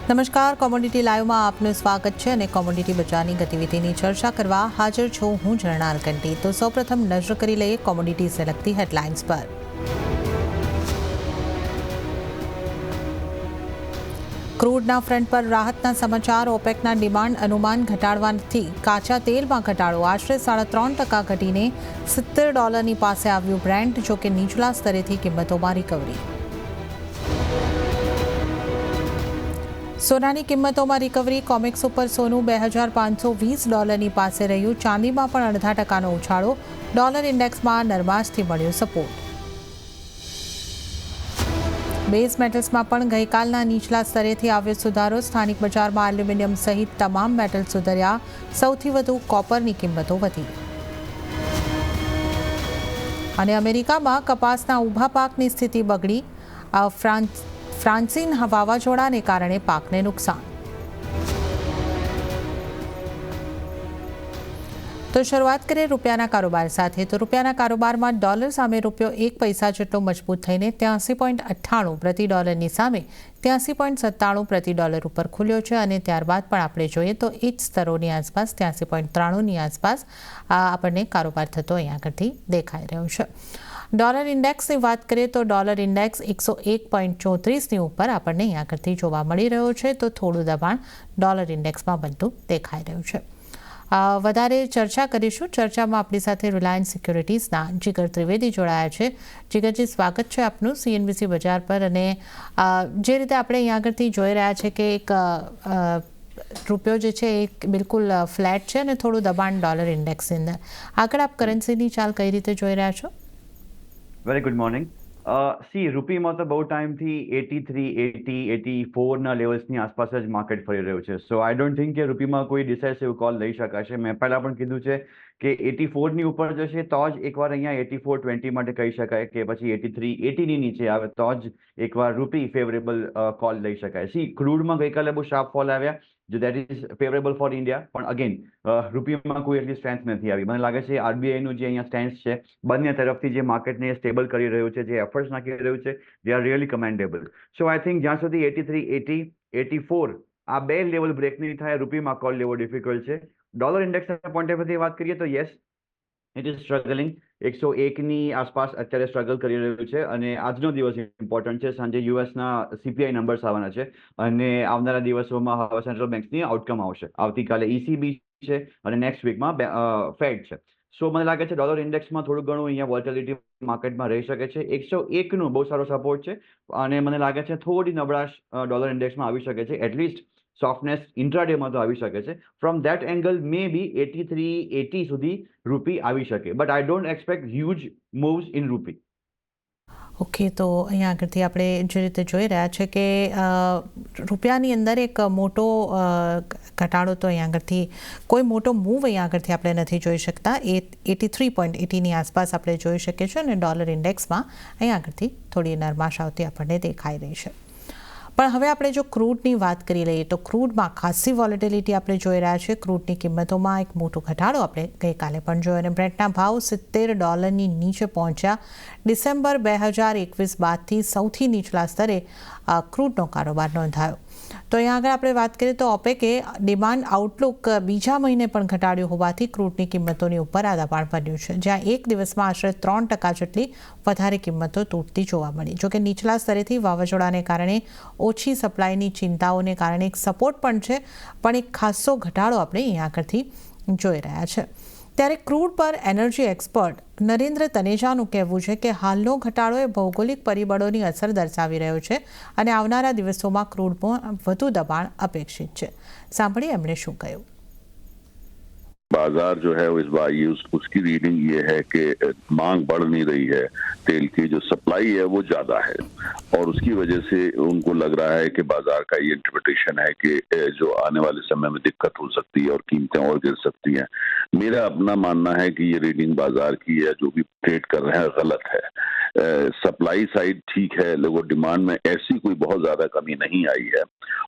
નમસ્કાર, કોમોડિટી લાઈવમાં આપનું સ્વાગત છે અને કોમોડિટી બજારની ગતિવિધિની ચર્ચા કરવા હાજર છું હું ઝરણા અલકંટી। તો સૌપ્રથમ નજર કરી લઈએ કોમોડિટીઝને લગતી હેડલાઇન્સ પર। ક્રૂડના ફ્રન્ટ પર રાહતના સમાચાર। ઓપેકના ડિમાન્ડ અનુમાન ઘટાડવાથી કાચા તેલમાં ઘટાડો આશરે 3.5% ઘટીને $70 પાસે આવ્યું બ્રેન્ટ, જોકે નીચલા સ્તરેથી કિંમતોમાં રિકવરી। સોનાની કિંમતોમાં રિકવરી। કોમેક્સ ઉપર સોનું $2,520 પાસે રહ્યું। ચાંદીમાં પણ 0.5% ઉછાળો। ડોલર ઇન્ડેક્સમાં નરમાશથી મળ્યો સપોર્ટ। બેઝ મેટલ્સમાં પણ ગઈકાલના નીચલા સ્તરેથી આવ્યો સુધારો। સ્થાનિક બજારમાં એલ્યુમિનિયમ સહિત તમામ મેટલ સુધર્યા। સૌથી વધુ કોપરની કિંમતો વધી। અને અમેરિકામાં કપાસના ઊભા પાકની સ્થિતિ બગડી। ફ્રાન્સિન વાવાઝોડાને કારણે પાકને નુકસાન। તો શરૂઆત કરીએ રૂપિયાના કારોબાર સાથે। તો રૂપિયાના કારોબારમાં ડોલર સામે રૂપિયો 1 પૈસા જેટલો મજબૂત થઈને 83.98 પ્રતિ ડોલરની સામે 83.97 પ્રતિ ડોલર ઉપર ખુલ્યો છે। અને ત્યારબાદ પણ આપણે જોઈએ તો એ જ સ્તરોની આસપાસ 83.93ની આસપાસ આપણને કારોબાર થતો અહીંયા આગળથી દેખાઈ રહ્યો છે। ડોલર ઇન્ડેક્સની વાત કરીએ તો ડોલર ઇન્ડેક્સ 101.34ની ઉપર આપણને અહીંયા આગળથી જોવા મળી રહ્યો છે। તો થોડું દબાણ ડોલર ઇન્ડેક્સમાં બનતું દેખાઈ રહ્યું છે। વધારે ચર્ચા કરીશું। ચર્ચામાં આપણી સાથે રિલાયન્સ સિક્યોરિટીઝના જીગર ત્રિવેદી જોડાયા છે। જીગરજી, સ્વાગત છે આપનું CNBC બજાર પર। અને જે રીતે આપણે અહીંયા આગળથી જોઈ રહ્યા છે કે એક રૂપિયો જે છે એ બિલકુલ ફ્લેટ છે અને થોડું દબાણ ડોલર ઇન્ડેક્સની અંદર। આગળ આપ કરન્સીની ચાલ કઈ રીતે જોઈ રહ્યા છો? Very good morning. રૂપીમાં તો બહુ ટાઈમથી 83, 80, 84ના લેવલ્સની આસપાસ જ માર્કેટ ફરી રહ્યું છે। સો આઈ ડોન્ટ થિંક કે રૂપીમાં કોઈ ડિસાઇસિવ કોલ લઈ શકાશે। મેં પહેલાં પણ કીધું છે કે 84ની ઉપર જશે તો જ એકવાર અહીંયા 84.20 માટે કહી શકાય કે પછી 83, 80ની નીચે આવે તો જ એકવાર રૂપી ફેવરેબલ કોલ લઈ શકાય। ક્રૂડમાં ગઈકાલે બહુ શાર્પ ફોલ આવ્યા, જો that is favourable for India, પણ અગેન રૂપીમાં કોઈ એટલી સ્ટ્રેન્થ નથી આવી। મને લાગે છે આરબીઆઈનું જે અહીંયા સ્ટેન્સ છે, બંને તરફથી જે માર્કેટને સ્ટેબલ કરી રહ્યું છે, જે એફર્ટ્સ નાખી રહ્યું છે, they are really commendable. So I think જ્યાં સુધી 83, 80, 84 આ બે લેવલ બ્રેક નહીં થાય, રૂપીમાં કોલ લેવો ડિફિકલ્ટ છે। ડોલર ઇન્ડેક્સના પોઈન્ટ ઓફ વ્યૂથી વાત કરીએ તો યસ, ઇટ ઇઝ સ્ટ્રગલિંગ। 101ની આસપાસ અત્યારે સ્ટ્રગલ કરી રહ્યું છે અને આજનો દિવસ ઇમ્પોર્ટન્ટ છે। સાંજે યુએસના CPI નંબર્સ આવવાના છે અને આવનારા દિવસોમાં હવે સેન્ટ્રલ બેંક્સની આઉટકમ આવશે। આવતીકાલે ECB છે અને નેક્સ્ટ વીકમાં ફેડ છે। સો મને લાગે છે ડોલર ઇન્ડેક્સમાં થોડું ઘણું અહીંયા વોલેટિલિટી માર્કેટમાં રહી શકે છે। 101નું બહુ સારો સપોર્ટ છે અને મને લાગે છે થોડી નબળાશ ડોલર ઇન્ડેક્સમાં આવી શકે છે। એટલીસ્ટ સોફ્ટનેસ ઇન્ટ્રાડેમાં તો આવી શકે છે। ફ્રોમ ધેટ એંગલ મે બી 83, 80 સુધી રૂપી આવી શકે, but I don't expect huge moves in રૂપી। ઓકે, તો અહીંયા આગળથી આપણે જે રીતે જોઈ રહ્યા છે કે રૂપિયાની અંદર એક મોટો ઘટાડો તો અહીંયા આગળથી કોઈ મોટો મૂવ અહીંયા આગળથી આપણે નથી જોઈ શકતા। 83.80ની આસપાસ આપણે જોઈ શકીએ છીએ અને ડોલર ઇન્ડેક્સમાં અહીંયા આગળથી થોડી નરમાશ આવતી આપણને દેખાઈ રહી છે। પણ હવે આપણે જો ક્રૂડની વાત કરી લઈએ તો ક્રૂડમાં ખાસી વોલેટિલિટી આપણે જોઈ રહ્યા છીએ। ક્રૂડની કિંમતોમાં એક મોટો ઘટાડો આપણે ગઈકાલે પણ જોયો અને બ્રેન્ટના ભાવ $70 નીચે પહોંચ્યા। ડિસેમ્બર 2021 બાદથી સૌથી નીચલા સ્તરે ક્રૂડનો કારોબાર નોંધાયો। તો અહીંયા આગળ આપણે વાત કરીએ તો ઓપેકે ડિમાન્ડ આઉટલુક બીજા મહિને પણ ઘટાડ્યું હોવાથી ક્રૂડની કિંમતોની ઉપર આ દબાણ બન્યું છે, જ્યાં એક દિવસમાં આશરે 3% જેટલી વધારે કિંમતો તૂટતી જોવા મળી। જોકે નીચલા સ્તરેથી વાવાઝોડાને કારણે ઓછી સપ્લાયની ચિંતાઓને કારણે એક સપોર્ટ પણ છે, પણ એક ખાસો ઘટાડો આપણે અહીંયા આગળથી જોઈ રહ્યા છે। ત્યારે ક્રૂડ પર એનર્જી એક્સપર્ટ નરેન્દ્ર તનેજાનું કહેવું છે કે હાલનો ઘટાડો એ ભૌગોલિક પરિબળોની અસર દર્શાવી રહ્યો છે અને આવનારા દિવસોમાં ક્રૂડમાં વધુ દબાણ અપેક્ષિત છે। સાંભળીએ એમણે શું કહ્યું। बाजार जो है इस बार ये उसकी रीडिंग ये है कि मांग बढ़ नहीं रही है, तेल की जो सप्लाई है वो ज्यादा है और उसकी वजह से उनको लग रहा है कि बाजार का ये इंटरप्रिटेशन है कि जो आने वाले समय में दिक्कत हो सकती है और कीमतें और गिर सकती हैं। मेरा अपना मानना है कि ये रीडिंग बाजार की है जो भी ट्रेड कर रहे हैं गलत है। सप्लाई साइड ठीक है, लोगों डिमांड में ऐसी कोई बहुत ज्यादा कमी नहीं आई है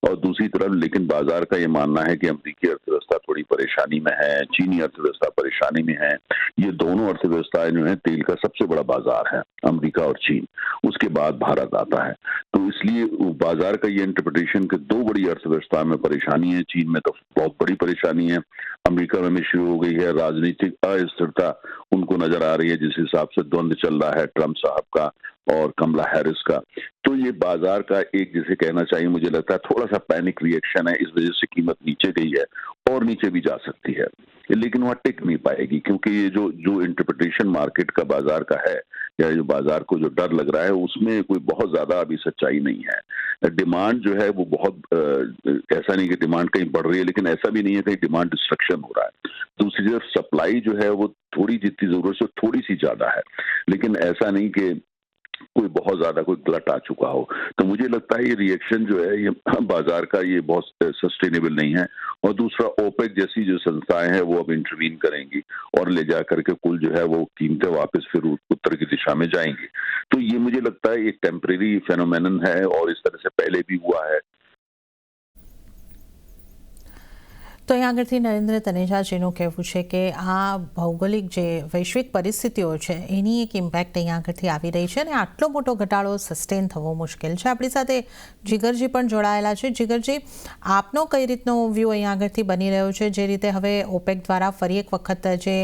और दूसरी तरफ लेकिन बाजार का ये मानना है कि अमेरिकी अर्थव्यवस्था थोड़ी परेशानी में है, चीनी अर्थव्यवस्था परेशानी में है, ये दोनों अर्थव्यवस्थाएं जो है तेल का सबसे बड़ा बाजार है, अमेरिका और चीन, उसके बाद भारत आता है। तो इसलिए बाजार का ये इंटरप्रिटेशन कि दो बड़ी अर्थव्यवस्था में परेशानी है, चीन में तो बहुत बड़ी परेशानी है, अमेरिका में भी शुरू हो गई है, राजनीतिक अस्थिरता उनको नजर आ रही है, जिस हिसाब से द्वंद्व चल रहा है ट्रंप साहब का और कमला हैरिस का। तो ये बाजार का एक, जिसे कहना चाहिए, मुझे लगता है थोड़ा सा पैनिक रिएक्शन है, इस वजह से कीमत नीचे गई है और नीचे भी जा सकती है, लेकिन वहां टिक नहीं पाएगी, क्योंकि ये जो इंटरप्रिटेशन मार्केट का बाजार का है, या जो बाजार को जो डर लग रहा है, उसमें कोई बहुत ज्यादा अभी सच्चाई नहीं है। डिमांड जो है वो बहुत ऐसा नहीं कि डिमांड कहीं बढ़ रही है, लेकिन ऐसा भी नहीं है कहीं डिमांड डिस्ट्रक्शन हो रहा है। दूसरी तरफ सप्लाई जो है वो थोड़ी जितनी जरूरत से थोड़ी सी ज्यादा है, लेकिन ऐसा नहीं कि कोई बहुत ज्यादा कोई गलत आ चुका हो। तो मुझे लगता है ये रिएक्शन जो है ये बाजार का ये बहुत सस्टेनेबल नहीं है। और दूसरा, ओपेक जैसी जो संस्थाएं हैं वो अब इंटरवीन करेंगी और ले जा करके कुल जो है वो कीमतें वापस फिर उत्तर की दिशा में जाएंगी। तो ये मुझे लगता है एक टेम्परेरी फेनोमेनन है और इस तरह से पहले भी हुआ है। તો અહીં આગળથી નરેન્દ્ર તનેજાજીનું કહેવું છે કે આ ભૌગોલિક જે વૈશ્વિક પરિસ્થિતિઓ છે એની એક ઇમ્પેક્ટ અહીં આગળથી આવી રહી છે અને આટલો મોટો ઘટાડો સસ્ટેન થવો મુશ્કેલ છે. આપણી સાથે જીગરજી પણ જોડાયેલા છે. જીગરજી, આપનો કઈ રીતનો વ્યૂ અહીં આગળથી બની રહ્યો છે, જે રીતે હવે ઓપેક દ્વારા ફરી એક વખત જે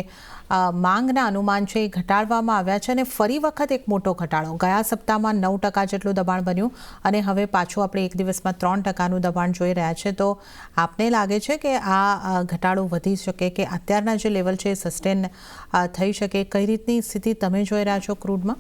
માંગના અનુમાન છે એ ઘટાડવામાં આવ્યા છે અને ફરી વખત એક મોટો ઘટાડો, ગયા સપ્તાહમાં 9% જેટલું દબાણ બન્યું અને હવે પાછું આપણે એક દિવસમાં 3%નું દબાણ જોઈ રહ્યા છે. તો આપને લાગે છે કે આ ઘટાડો વધી શકે, કે અત્યારના જે લેવલ છે એ સસ્ટેન થઈ શકે? કઈ રીતની સ્થિતિ તમે જોઈ રહ્યા છો ક્રૂડમાં?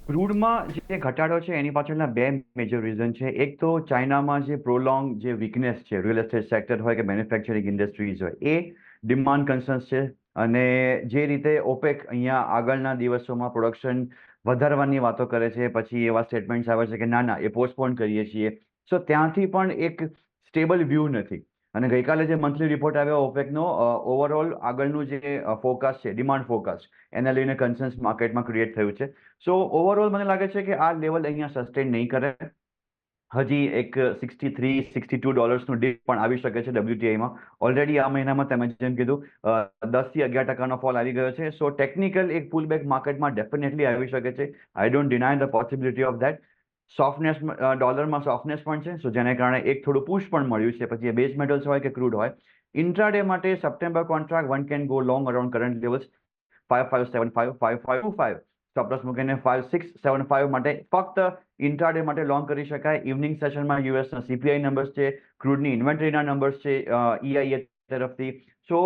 ક્રૂડમાં જે ઘટાડો છે એની પાછળના બે મેજર રીઝન છે. એક તો ચાઇનામાં જે પ્રોલોંગ જે વીકનેસ છે, રિયલ એસ્ટેટ સેક્ટર હોય કે મેન્યુફેક્ચરિંગ ઇન્ડસ્ટ્રીઝ હોય, એ ડિમાન્ડ કન્સર્ન્સ છે. અને જે રીતે ઓપેક અહીંયા આગળના દિવસોમાં પ્રોડક્શન વધારવાની વાતો કરે છે, પછી એવા સ્ટેટમેન્ટ્સ આવે છે કે ના ના એ પોસ્ટપોન કરીએ છીએ. સો ત્યાંથી પણ એક સ્ટેબલ વ્યૂ નથી. અને ગઈકાલે જે મંથલી રિપોર્ટ આવ્યો ઓપેકનો, ઓવરઓલ આગળનું જે ફોરકાસ્ટ છે, ડિમાન્ડ ફોરકાસ્ટ, એને લઈને કન્સર્ન્સ માર્કેટમાં ક્રિએટ થયું છે. સો ઓવરઓલ મને લાગે છે કે આ લેવલ અહીંયા સસ્ટેન નહીં કરે. હજી એક $63-62નું ડીપ પણ આવી શકે છે WTIમાં. ઓલરેડી આ મહિનામાં તમે જેમ કીધું 10 થી 11% ફોલ આવી ગયો છે. સો ટેકનિકલ એક પુલબેક માર્કેટમાં ડેફિનેટલી આવી શકે છે. I don't deny the possibility of that. Softness, ડોલરમાં સોફ્ટનેસ પણ છે, સો જેને કારણે એક થોડું પુશ પણ મળ્યું છે. પછી એ બેઝ મેટલ્સ હોય કે ક્રૂડ હોય, ઇન્ટ્રાડે માટે September contract one can go long around current levels 5575, 5525. Stop મૂકીને 5675 માટે ફક્ત ઇન્ટ્રાડે માટે લોંગ કરી શકાય. ઇવનિંગ સેશનમાં યુએસના CPI નંબર્સ છે, ક્રૂડની ઇન્વેન્ટરીના નંબર્સ છે EIA તરફથી. સો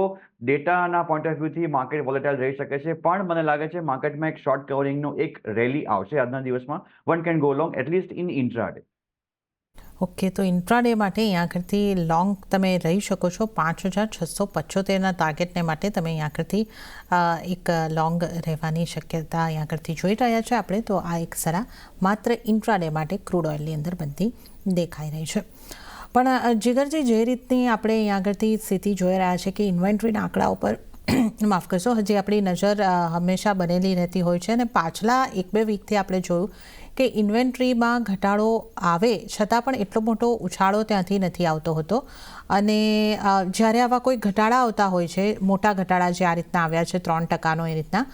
ડેટાના પોઈન્ટ ઓફ વ્યૂથી માર્કેટ વોલેટાઇલ રહી શકે છે, પણ મને લાગે છે માર્કેટમાં એક શોર્ટ કવરિંગનો એક રેલી આવશે આજના દિવસમાં. One can go long at least in intraday. Okay, તો ઇન્ટ્રાડે માટે અહીં આગળથી લોંગ તમે રહી શકો છો. 5675ના ટાર્ગેટને માટે તમે અહીં આગળથી એક લોંગ રહેવાની શક્યતા અહીં આગળથી જોઈ રહ્યા છે આપણે. તો આ એક સલાહ માત્ર ઇન્ટ્રાડે માટે ક્રૂડ ઓઇલની અંદર બનતી દેખાઈ રહી છે. પણ જીગરજી, જે રીતની આપણે અહીં આગળથી સ્થિતિ જોઈ રહ્યા છે કે ઇન્વેન્ટરીના આંકડા ઉપર માફ કરશો, હજી આપણી નજર હંમેશા બનેલી રહેતી હોય છે અને પાછલા 1-2 વીકથી આપણે જોયું કે ઇન્વેન્ટરીમાં ઘટાડો આવે છતાં પણ એટલો મોટો ઉછાળો ત્યાંથી નથી આવતો હોતો. અને જ્યારે આવા કોઈ ઘટાડા આવતા હોય છે, મોટા ઘટાડા જે આ રીતના આવ્યા છે 3%નો, એ રીતના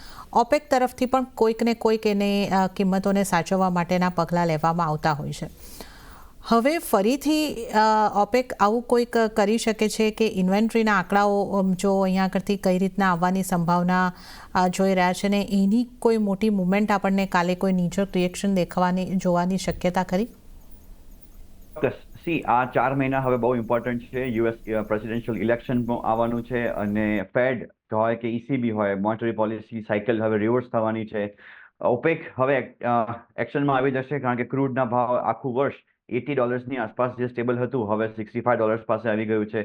ઓપેક તરફથી પણ કોઈક ને કોઈક એને કિંમતોને સાચવવા માટેના પગલાં લેવામાં આવતા હોય છે. હવે ફરીથી ઓપેક આવું કોઈક કરી શકે છે કે ઇન્વેન્ટરીના આંકડાઓ જો અહીંયા આગળથી કઈ રીતના આવવાની સંભાવના જોઈ રહ્યા છે ને એની કોઈ મોટી મુવમેન્ટ આપણને કાલે કોઈ નીચોક રિએક્શન જોવાની શક્યતા ખરી? સી, આ 4 મહિના હવે બહુ ઇમ્પોર્ટન્ટ છે. US પ્રેસિડેન્શિયલ ઇલેક્શન આવવાનું છે અને ફેડ હોય કે ECB હોય, મોનેટરી પોલિસી સાયકલ હવે રિવર્સ થવાની છે. ઓપેક હવે એક્શનમાં આવી જશે, કારણ કે ક્રૂડના ભાવ આખું વર્ષ $80ની આસપાસ જે સ્ટેબલ હતું, હવે $65 પાસે આવી ગયું છે.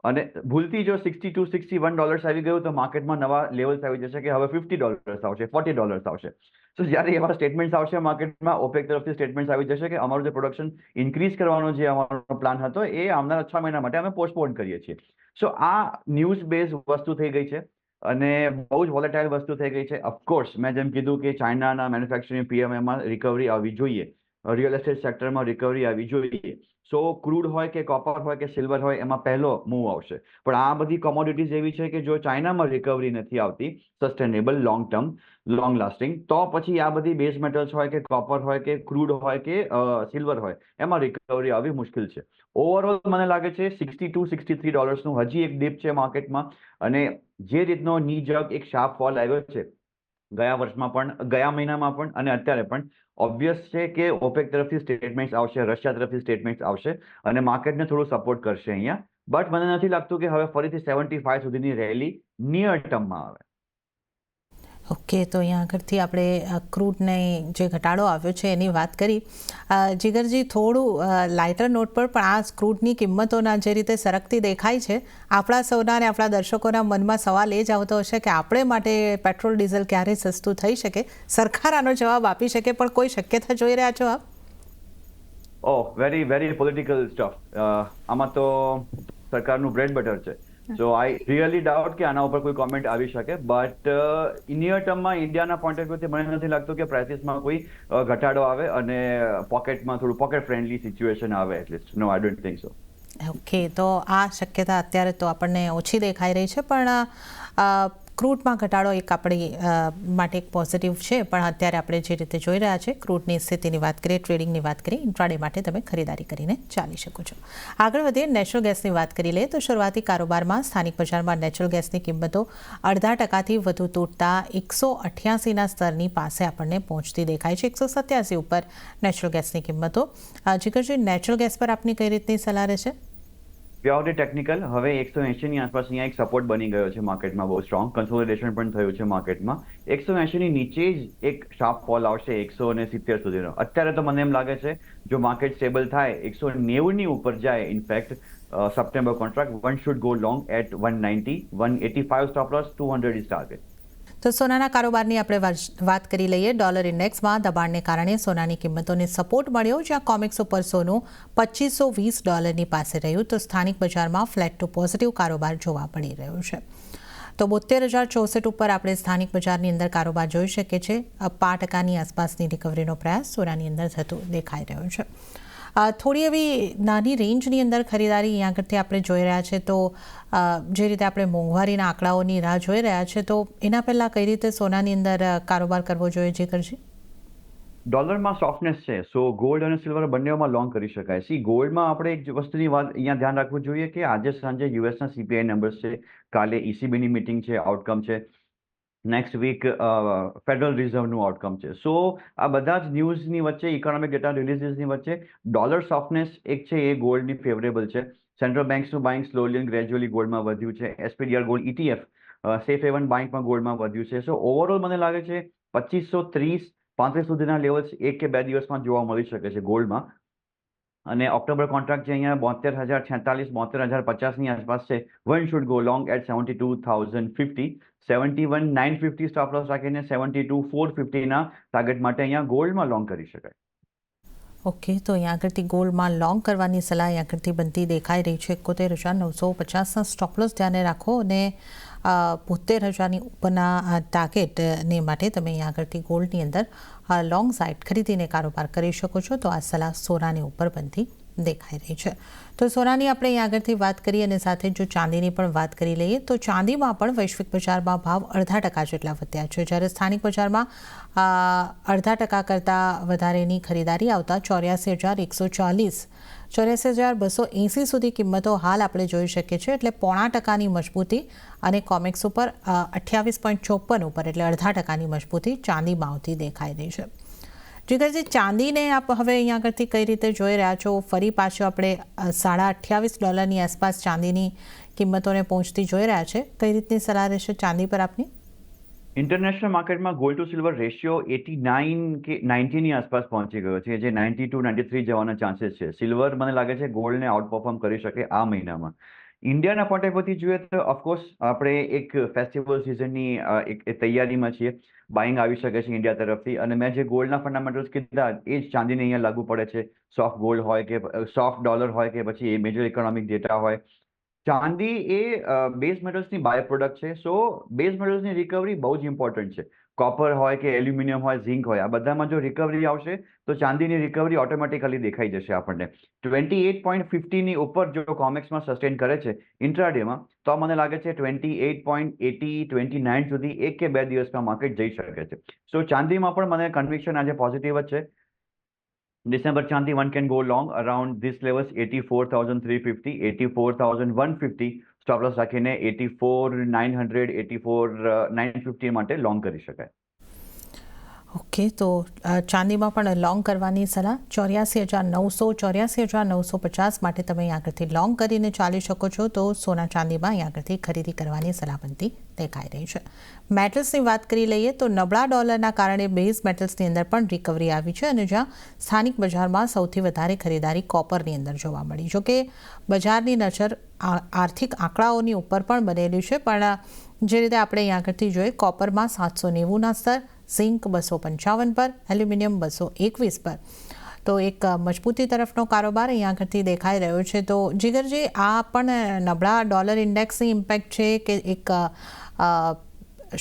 અને ભૂલથી જો $62-61 આવી ગયું તો માર્કેટમાં નવા લેવલ્સ આવી જશે કે હવે $50 આવશે, $40 આવશે. તો જ્યારે એવા સ્ટેટમેન્ટ્સ આવશે માર્કેટમાં, ઓપેક તરફથી સ્ટેટમેન્ટ્સ આવી જશે કે અમારું જે પ્રોડક્શન ઇન્ક્રીઝ કરવાનો જે અમારો પ્લાન હતો એ આવનારા 6 મહિના માટે અમે પોસ્ટપોન કરીએ છીએ. સો આ ન્યૂઝ બેઝ વસ્તુ થઈ ગઈ છે અને બહુ જ વોલેટાઇલ વસ્તુ થઈ ગઈ છે. ઓફકોર્સ મેં જેમ કીધું કે ચાઇનાના મેન્યુફેક્ચરિંગ PMIમાં રિકવરી આવવી જોઈએ, રિયલ એસ્ટેટ સેક્ટરમાં રિકવરી આવી જોઈએ. સો ક્રૂડ હોય કે કોપર હોય કે સિલ્વર હોય એમાં પહેલો મૂવ આવશે. પણ આ બધી કોમોડિટીઝ એવી છે કે જો ચાઇનામાં રિકવરી નથી આવતી sustainable long term long lasting, તો પછી આ બધી બેઝ મેટલ્સ હોય કે કોપર હોય કે ક્રૂડ હોય કે સિલ્વર હોય એમાં રિકવરી આવવી મુશ્કેલ છે. ઓવરઓલ મને લાગે છે $62-63નું હજી એક ડીપ છે માર્કેટમાં. અને જે રીતનો ની જગ એક શાર્પ ફોલ આવ્યો છે ગયા વર્ષમાં પણ, ગયા મહિનામાં પણ અને અત્યારે પણ, ઓબ્વિયસ છે કે ઓપેક તરફથી સ્ટેટમેન્ટ્સ આવશે, રશિયા તરફથી સ્ટેટમેન્ટ્સ આવશે અને માર્કેટને થોડું સપોર્ટ કરશે અહીંયા. બટ મને નથી લાગતું કે હવે ફરીથી 75 સુધીની રેલી નિયર ટર્મમાં આવે. ઓકે, તો અહીંયા આગળથી આપણે ક્રૂડને જે ઘટાડો આવ્યો છે એની વાત કરી. જીગરજી, થોડું લાઇટર નોટ પર પણ આ ક્રૂડની કિંમતોના જે રીતે સરકતી દેખાય છે, આપણા સૌના અને આપણા દર્શકોના મનમાં સવાલ એ જ આવતો હશે કે આપણે માટે પેટ્રોલ ડીઝલ ક્યારે સસ્તું થઈ શકે? સરકાર આનો જવાબ આપી શકે, પણ કોઈ શક્યતા જોઈ રહ્યા છો આપ? Very very political stuff. આમાં તો સરકારનું બ્રેડ બટર છે. સો આઈ રિયલી ડાઉટ કે આના ઉપર કોઈ કોમેન્ટ આવી શકે. બટ નિયર ટર્મમાં ઇન્ડિયાના પોઈન્ટ ઓફ વ્યૂથી મને નથી લાગતું કે પ્રાઇસીસમાં કોઈ ઘટાડો આવે અને પોકેટમાં થોડું પોકેટ ફ્રેન્ડલી સિચ્યુએશન આવે. At least no, I don't think so. Okay, તો આ શક્યતા અત્યારે તો આપણને ઓછી દેખાઈ રહી છે, પણ ક્રૂડમાં ઘટાડો એક આપણી માટે એક પોઝિટિવ છે. પણ અત્યારે આપણે જે રીતે જોઈ રહ્યા છે ક્રૂડની સ્થિતિની વાત કરીએ, ટ્રેડિંગની વાત કરીએ, ઇન્ટ્રાડે માટે તમે ખરીદારી કરીને ચાલી શકો છો. આગળ વધીએ, નેચરલ ગેસની વાત કરી લઈએ તો શરૂઆતી કારોબારમાં સ્થાનિક બજારમાં નેચરલ ગેસની કિંમતો 0.5% વધુ તૂટતા 188ના સ્તરની પાસે આપણને પહોંચતી દેખાય છે. 187 ઉપર નેચરલ ગેસની કિંમતો. જીગરજી, નેચરલ ગેસ પર આપની કઈ રીતની સલાહ રહેશે? પ્યોરલી ટેકનિકલ, હવે 180ની આસપાસ અહીંયા એક સપોર્ટ બની ગયો છે માર્કેટમાં, બહુ સ્ટ્રોંગ કન્સોલિડેશન પણ થયું છે માર્કેટમાં. 180ની નીચે જ એક શાર્પ ફોલ આવશે 170 સુધીનો. અત્યારે તો મને એમ લાગે છે જો માર્કેટ સ્ટેબલ થાય 190ની ઉપર જાય, in fact September contract, one should go long at 190, 185 stop loss, 200 is target. તો સોનાના કારોબારની આપણે વાત કરી લઈએ. ડોલર ઇન્ડેક્સમાં દબાણને કારણે સોનાની કિંમતોને સપોર્ટ મળ્યો, જ્યાં કોમેક્સ ઉપર સોનું $2520 પાસે રહ્યું, તો સ્થાનિક બજારમાં ફ્લેટ ટુ પોઝિટિવ કારોબાર જોવા મળી રહ્યો છે. તો 72,064 ઉપર આપણે સ્થાનિક બજારની અંદર કારોબાર જોઈ શકીએ છીએ. 5% આસપાસની રિકવરીનો પ્રયાસ સોનાની અંદર થતો દેખાઈ રહ્યો છે. થોડી એવી નાની રેન્જની અંદર ખરીદારી અહીંયા આગળથી આપણે જોઈ રહ્યા છે. તો જે રીતે આપણે મોંઘવારીના આંકડાઓની રાહ જોઈ રહ્યા છે, તો એના પહેલાં કઈ રીતે સોનાની અંદર કારોબાર કરવો જોઈએ, જીગરજી? ડોલરમાં સોફ્ટનેસ છે, સો ગોલ્ડ અને સિલ્વર બંનેમાં લોંગ કરી શકાય. ગોલ્ડમાં આપણે એક વસ્તુની વાત અહીંયા ધ્યાન રાખવું જોઈએ કે આજે સાંજે યુએસના CPI નંબર્સ છે, કાલે ECBની મિટિંગ છે, આઉટકમ છે, નેક્સ્ટ વીક ફેડરલ રિઝર્વનું આઉટકમ છે. સો આ બધા જ ન્યૂઝની વચ્ચે, ઇકોનોમિક ડેટા રિલીઝની વચ્ચે ડોલર સોફ્ટનેસ એક છે એ ગોલ્ડની ફેવરેબલ છે. સેન્ટ્રલ બેન્ક્સનું બાઇંગ સ્લોલી એન્ડ ગ્રેજ્યુઅલી ગોલ્ડમાં વધ્યું છે. SPDR gold ETF safe haven બાઇંગમાં ગોલ્ડમાં વધ્યું છે. સો ઓવરઓલ મને લાગે છે 2530-35 સુધીના લેવલ્સ 1 કે 2 દિવસમાં જોવા મળી શકે છે ગોલ્ડમાં. અને ઓક્ટોબર કોન્ટ્રાક્ટ જે અહીંયા 72,046, 72,050ની આસપાસ છે, one should go long at 72,050, 71,950 stop loss રાખીને 72,450ના ટાર્ગેટ માટે અહીંયા ગોલ્ડમાં લોંગ કરી શકાય. ઓકે, તો અહીંયા આગળથી ગોલ્ડમાં લોંગ કરવાની સલાહ અહીંયા આગળથી બનતી દેખાઈ રહી છે. 71,950ના સ્ટોપ લોસ ધ્યાને રાખો અને 72,000ની ઉપરના ટાર્ગેટને માટે તમે અહીંયા આગળથી ગોલ્ડની અંદર લોંગ સાઇડ ખરીદીને કારોબાર કરી શકો છો. તો આ સલાહ સોનાની ઉપર બનતી દેખાઈ રહી છે. તો સોનાની આપણે અહીંયા આગળથી વાત કરીએ અને સાથે જો ચાંદીની પણ વાત કરી લઈએ તો ચાંદીમાં પણ વૈશ્વિક બજારમાં ભાવ 0.5% જેટલા વધ્યા છે, જ્યારે સ્થાનિક બજારમાં 0.5% કરતાં વધારેની ખરીદારી આવતા 84,140, 84,280 સુધી કિંમતો હાલ આપણે જોઈ શકીએ છીએ. એટલે 0.5%ની મજબૂતી અને કોમેક્સ ઉપર 28.54 ઉપર, એટલે 0.5%ની મજબૂતી ચાંદીમાં આવતી દેખાઈ રહી છે. જીગરજી, ચાંદીને આપ હવે અહીંયા આગળથી કઈ રીતે જોઈ રહ્યા છો? ફરી પાછું આપણે $28.5 આસપાસ ચાંદીની કિંમતોને પહોંચતી જોઈ રહ્યા છે. કઈ રીતની સલાહ રહેશે ચાંદી પર આપની? ઇન્ટરનેશનલ માર્કેટમાં ગોલ્ડ ટુ સિલ્વર રેશિયો 89 કે 90ની આસપાસ પહોંચી ગયો છે, જે 92-93 જવાના ચાન્સીસ છે. સિલ્વર મને લાગે છે ગોલ્ડને આઉટ પરફોર્મ કરી શકે આ મહિનામાં. ઇન્ડિયાના પોઈન્ટ ઓફ વ્યૂથી જોઈએ તો ઓફકોર્સ આપણે એક ફેસ્ટિવલ સિઝનની એક તૈયારીમાં છીએ. બાઇંગ આવી શકે છે ઇન્ડિયા તરફથી, અને મેં જે ગોલ્ડના ફંડામેન્ટલ્સ કીધા એ જ ચાંદીને અહીંયા લાગુ પડે છે. સોફ્ટ ગોલ્ડ હોય કે સોફ્ટ ડોલર હોય કે પછી મેજર ઇકોનોમિક ડેટા હોય, ચાંદી એ બેઝ મેટલ્સની બાય પ્રોડક્ટ છે. સો બેઝ મેટલ્સની રિકવરી બહુ જ ઇમ્પોર્ટન્ટ છે. કોપર હોય કે એલ્યુમિનિયમ હોય, ઝિંક હોય, આ બધામાં જો રિકવરી આવશે તો ચાંદીની રિકવરી ઓટોમેટિકલી દેખાઈ જશે આપણને. 28.50ની ઉપર જો કોમેક્સમાં સસ્ટેન કરે છે ઇન્ટ્રાડેમાં, તો મને લાગે છે 28.80 29 સુધી 1 કે 2 દિવસમાં માર્કેટ જઈ શકે છે. સો ચાંદીમાં પણ મને કન્વિક્શન આજે પોઝિટિવ જ છે. December Chanti, one can go long around this levels 84,350, 84,150 stop loss રાખીને 84,900, 84,950 માટે લોંગ કરી શકાય. ઓકે, તો ચાંદીમાં પણ લોંગ કરવાની સલાહ 84,900, 84,950 માટે તમે અહીં આગળથી લોંગ કરીને ચાલી શકો છો. તો સોના ચાંદીમાં અહીં આગળથી ખરીદી કરવાની સલાહ બનતી દેખાઈ રહી છે. મેટલ્સની વાત કરી લઈએ તો નબળા ડોલરના કારણે બેઝ મેટલ્સની અંદર પણ રિકવરી આવી છે અને જ્યાં સ્થાનિક બજારમાં સૌથી વધારે ખરીદારી કોપરની અંદર જોવા મળી. જોકે બજારની નજર આર્થિક આંકડાઓની ઉપર પણ બનેલી છે, પણ જે રીતે આપણે અહીં આગળથી જોઈએ કોપરમાં 790ના સ્તર, ઝિંક 255 પર, એલ્યુમિનિયમ 221 પર. તો એક મજબૂતી તરફનો કારોબાર અહીંયા આગળથી દેખાઈ રહ્યો છે. તો જીગરજી, આ પણ નબળા ડોલર ઇન્ડેક્સની ઇમ્પેક્ટ છે કે એક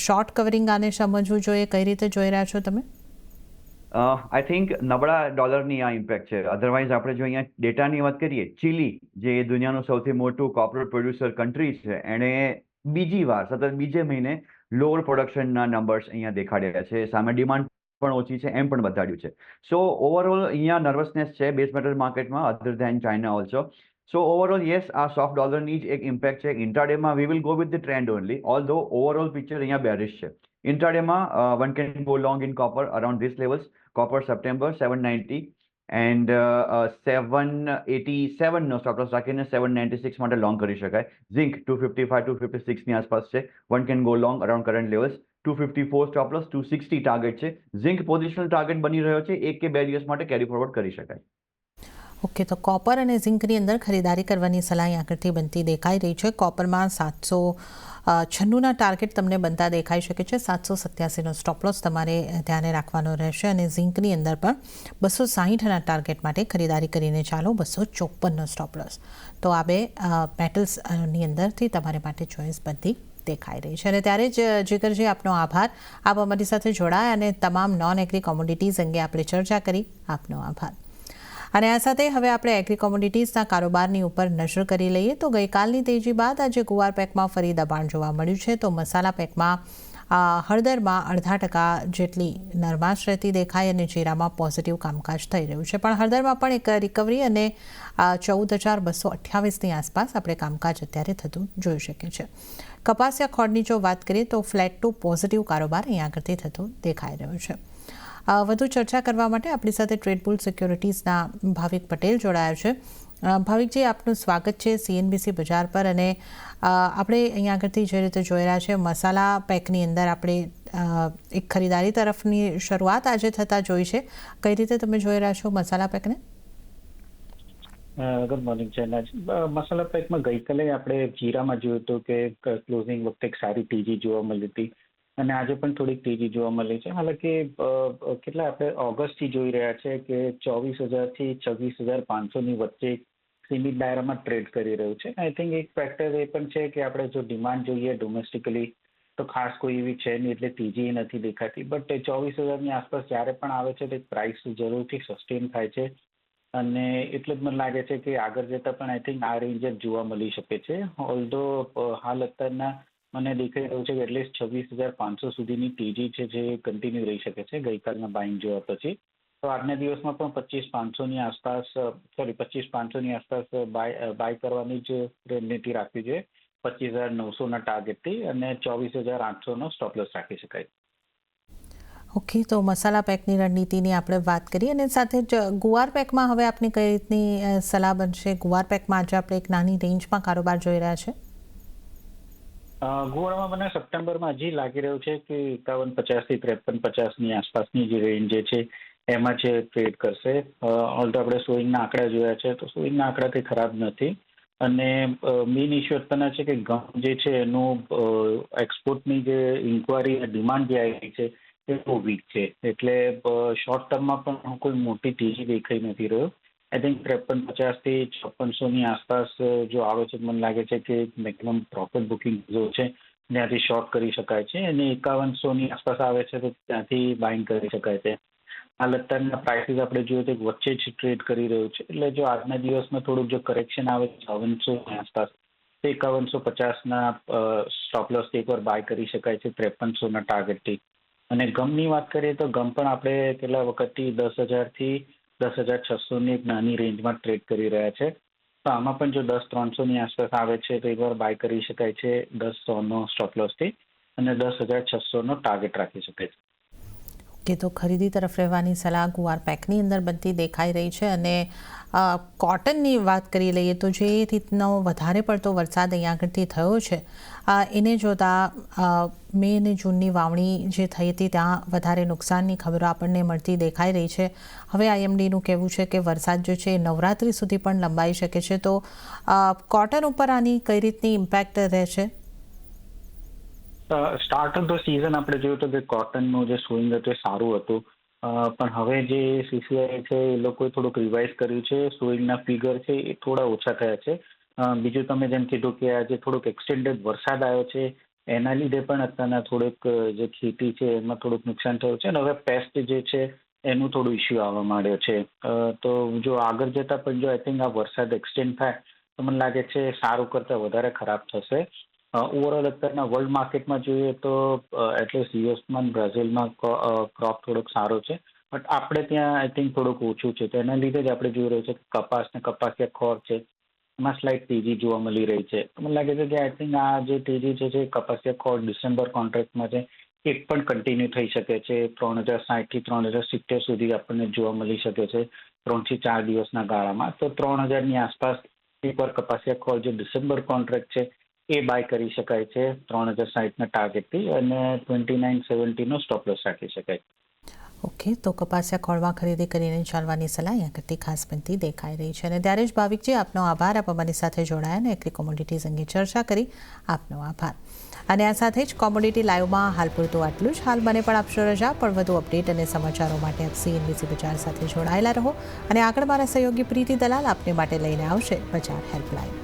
શોર્ટ કવરિંગ આને સમજવું જોઈએ? કઈ રીતે જોઈ રહ્યા છો તમે? આઈ થિંક નબળા ડોલરની આ ઇમ્પેક્ટ છે. અધરવાઇઝ આપણે જો અહીંયા ડેટાની વાત કરીએ, ચીલી જે દુનિયાનું સૌથી મોટું કોપર પ્રોડ્યુસર કન્ટ્રી છે, એણે બીજી વાર સતત બીજે મહિને લોઅર પ્રોડક્શનના નંબર્સ અહીંયા દેખાડ્યા છે. સામે ડિમાન્ડ પણ ઓછી છે એમ પણ બતાડ્યું છે. સો ઓવરઓલ અહીંયા નર્વસનેસ છે બેઝ મેટલ માર્કેટમાં, other than China also. So overall yes, આ સોફ્ટ ડોલરની જ એક ઇમ્પેક્ટ છે. ઇન્ટ્રાડેમાં we will go with the trend only, although overall picture અહીંયા બેરિશ છે. ઇન્ટ્રાડેમાં one can go long in copper around this levels. Copper September 790 and 787 નો સ્ટોપ લોસ રાખીને 796 માટે લોંગ કરી શકાય. ઝિંક 255 256 ની આસપાસ છે. One can go long around current levels. 254 stop loss, 260 target છે. ઝિંક પોઝિશનલ ટાર્ગેટ બની રહ્યો છે. 1 કે 2 દિવસ માટે કેરી ફોરવર્ડ કરી શકાય. ઓકે, તો કોપર અને ઝિંકની અંદર ખરીદારી કરવાની સલાહ આગળથી બનતી દેખાઈ રહી છે. કોપરમાં 796ના ટાર્ગેટ તમને બનતા દેખાઈ શકે છે. 787નો સ્ટોપ લોસ તમારે ધ્યાને રાખવાનો રહેશે અને ઝિંકની અંદર પણ 260ના ટાર્ગેટ માટે ખરીદારી કરીને ચાલો. 254નો સ્ટોપ લોસ. તો આ બે મેટલ્સની અંદરથી તમારે માટે ચોઈસ બનતી દેખાઈ રહી છે. અને ત્યારે જ જીગરજી, આપનો આભાર. આપ અમારી સાથે જોડાયા અને તમામ નોન એગ્રી કોમોડિટીઝ અંગે આપણે ચર્ચા કરી. આપનો આભાર. અને આ સાથે હવે આપણે એગ્રી કોમોડિટીઝના કારોબારની ઉપર નજર કરી લઈએ તો ગઈકાલની તેજી બાદ આજે ગુવાર પેકમાં ફરી દબાણ જોવા મળ્યું છે. તો મસાલા પેકમાં હળદરમાં 0.5% જેટલી નરમાશ રહેતી દેખાઈ અને જીરામાં પોઝિટિવ કામકાજ થઈ રહ્યું છે. પણ હળદરમાં પણ એક રિકવરી અને 14,228ની આસપાસ આપણે કામકાજ અત્યારે થતું જોઈ શકીએ છીએ. કપાસિયા ખોળની જો વાત કરીએ તો ફ્લેટ ટુ પોઝિટિવ કારોબાર અહીંયા આગળથી થતો દેખાઈ રહ્યો છે. વધુ ચર્ચા કરવા માટે આપણી સાથે ટ્રેડબુલ સિક્યોરિટીઝના ભાવિક પટેલ જોડાયા છે. ભાવિકજી, આપનું સ્વાગત છે CNBC બજાર પર. અને આપણે અહીંયા આગળથી જે રીતે જોઈ રહ્યા છે મસાલા પેકની અંદર આપણે એક ખરીદારી તરફની શરૂઆત આજે થતાં જોઈ છે. કઈ રીતે તમે જોઈ રહ્યા છો મસાલા પેકને? Good morning ચેનાજ. મસાલા પેકમાં ગઈકાલે આપણે જીરામાં જોયું હતું કે ક્લોઝિંગ વખતે એક સારી તેજી જોવા મળી હતી અને આજે પણ થોડીક તેજી જોવા મળી છે. હાલાકી કેટલા આપણે ઓગસ્ટથી જોઈ રહ્યા છે કે 24,000 થી 26,500ની વચ્ચે સીમિત દાયરામાં ટ્રેડ કરી રહ્યું છે. આઈ થિંક એક ફેક્ટર એ પણ છે કે આપણે જો ડિમાન્ડ જોઈએ ડોમેસ્ટિકલી તો ખાસ કોઈ એવી છે નહીં, એટલે તેજી નથી દેખાતી. બટ 24,000ની આસપાસ જ્યારે પણ આવે છે તો પ્રાઇસ જરૂરથી સસ્ટેન થાય છે અને એટલે જ મને લાગે છે કે આગળ જતાં પણ આઈ થિંક આ રેન્જ જ જોવા મળી શકે છે. ઓલ્ધો હાલ અત્યારના મને દેખાઈ રહ્યું છે કે એટલીસ્ટ 26,500 સુધીની તેજી છે જે કન્ટિન્યુ રહી શકે છે ગઈકાલના બાઇંગ જોવા પછી. તો આજના દિવસમાં પણ 25,500ની આસપાસ 25,500ની આસપાસ બાય કરવાની જ રણનીતિ રાખવી જોઈએ 25,900ના ટાર્ગેટથી અને 24,800નો સ્ટોપ લોસ રાખી શકાય. ઓકે, તો મસાલા પેકની રણનીતિની આપણે વાત કરી અને સાથે જ ગુવાર પેકમાં હવે આપની કઈ રીતની સલાહ બનશે? ગુવાર પેકમાં આજે આપણે એક નાની રેન્જમાં કારોબાર જોઈ રહ્યા છે. ગુવારમાં મને સપ્ટેમ્બરમાં હજી લાગી રહ્યું છે કે 51.50 થી 53.50ની આસપાસની જે રેન્જ છે એમાં છે ટ્રેડ કરશે. ઓલ્ધો આપણે સોઈંગના આંકડા જોયા છે તો સોઈંગના આંકડા કંઈ ખરાબ નથી અને મેઇન ઇશ્યુ અત્યારના છે કે ઘઉં જે છે એનું એક્સપોર્ટની જે ઇન્કવાયરી ડિમાન્ડ જે આવી છે એ બહુ વીક છે. એટલે શોર્ટ ટર્મમાં પણ કોઈ મોટી તેજી દેખાઈ નથી રહ્યો આઈ થિંક 5350 થી 5600ની આસપાસ જો આવે છે, મને લાગે છે કે મેક્સિમમ પ્રોફિટ બુકિંગ જો છે ત્યાંથી શોર્ટ કરી શકાય છે, અને 5100ની આસપાસ આવે છે તો ત્યાંથી બાઇંગ કરી શકાય છે. હાલ અત્યારના પ્રાઇસીસ આપણે જોઈએ તો વચ્ચે જ ટ્રેડ કરી રહ્યું છે, એટલે જો આજના દિવસમાં થોડુંક જો કરેક્શન આવે 5400ની આસપાસ તો 5150ના સ્ટોપ લોસ એકવાર બાય કરી શકાય છે 5300ના ટાર્ગેટથી. અને ગમની વાત કરીએ તો ગમ પણ આપણે કેટલા વખતથી 10,000 થી 10,600ની એક નાની રેન્જમાં ટ્રેડ કરી રહ્યા છે, તો આમાં પણ જો 10,300ની આસપાસ આવે છે તો એકવાર બાય કરી શકાય છે 10,100નો સ્ટોપ લોસથી, અને 10,600નો ટાર્ગેટ રાખી શકાય છે. કે તો ખરીદી તરફ રહેવાની સલાહ ગુવાર પેકની અંદર બનતી દેખાઈ રહી છે. અને કોટનની વાત કરી લઈએ તો જે રીતનો વધારે પડતો વરસાદ અહીંયા આગળથી થયો છે એને જોતાં મે અને જૂનની વાવણી જે થઈ હતી ત્યાં વધારે નુકસાનની ખબરો આપણને મળતી દેખાઈ રહી છે. હવે આઈએમડીનું કહેવું છે કે વરસાદ જો છે એ નવરાત્રિ સુધી પણ લંબાઈ શકે છે, તો કોટન ઉપર આની કઈ રીતની ઇમ્પેક્ટ રહેશે? સ્ટાર્ટ ઓફ ધ સિઝન આપણે જોયું તો કે કોટનનું જે સ્વિંગ હતું એ સારું હતું, પણ હવે જે સીસીઆઈ છે એ લોકોએ થોડુંક રિવાઇઝ કર્યું છે, સ્વિંગના ફિગર છે એ થોડા ઓછા થયા છે. બીજું તમે જેમ કીધું કે આજે થોડુંક એક્સટેન્ડેડ વરસાદ આવ્યો છે એના લીધે પણ અત્યારના થોડુંક જે ખેતી છે એમાં થોડુંક નુકસાન થયું છે, અને હવે પેસ્ટ જે છે એનું થોડું ઇસ્યુ આવવા માંડ્યો છે. તો જો આગળ જતાં પણ જો આઈ થિંક આ વરસાદ એક્સટેન્ડ થાય તો મને લાગે છે સારું કરતાં વધારે ખરાબ થશે. ઓવરઓલ અત્યારના વર્લ્ડ માર્કેટમાં જોઈએ તો એટલીસ્ટ યુએસમાં બ્રાઝિલમાં ક્રોપ થોડોક સારો છે, બટ આપણે ત્યાં આઈ થિંક થોડુંક ઓછું છે, તો એના લીધે જ આપણે જોઈ રહ્યું છે કે કપાસ ને કપાસિયા ખોળ છે એમાં સ્લાઇટ તેજી જોવા મળી રહી છે. મને લાગે છે કે આઈ થિંક આ જે તેજી છે કપાસિયા ખોળ ડિસેમ્બર કોન્ટ્રાક્ટમાં છે એ પણ કન્ટિન્યુ થઈ શકે છે. 3,060 થી 3,070 સુધી આપણને જોવા મળી શકે છે 3 થી 4 દિવસના ગાળામાં. તો 3,000ની આસપાસ એકવાર કપાસિયા ખોળ જે ડિસેમ્બર કોન્ટ્રાક્ટ છે એ બાય કરી શકાય છે 3,060ના ટાર્ગેટથી, અને 2970નો સ્ટોપ લોસ રાખી શકાય. ઓકે, તો કપાસિયા ખોળમાં ખરીદી કરીને ચાલવાની સલાહ અહીંયા કરતી ખાસ બનતી દેખાઈ રહી છે. અને ત્યારે જ ભાવિકજી, આપનો આભાર, આપ અમારી સાથે જોડાયા અને એગ્રી કોમોડિટીઝ અંગે ચર્ચા કરી, આપનો આભાર. અને આ સાથે જ કોમોડિટી લાઈવમાં હાલ પૂરતું આટલું જ. હાલ મને પણ આપશો રજા, પણ વધુ અપડેટ અને સમાચારો માટે આપ CNBC બજાર સાથે જોડાયેલા રહો. અને આગળ મારા સહયોગી પ્રીતિ દલાલ આપને માટે લઈને આવશે બજાર હેલ્પલાઇન.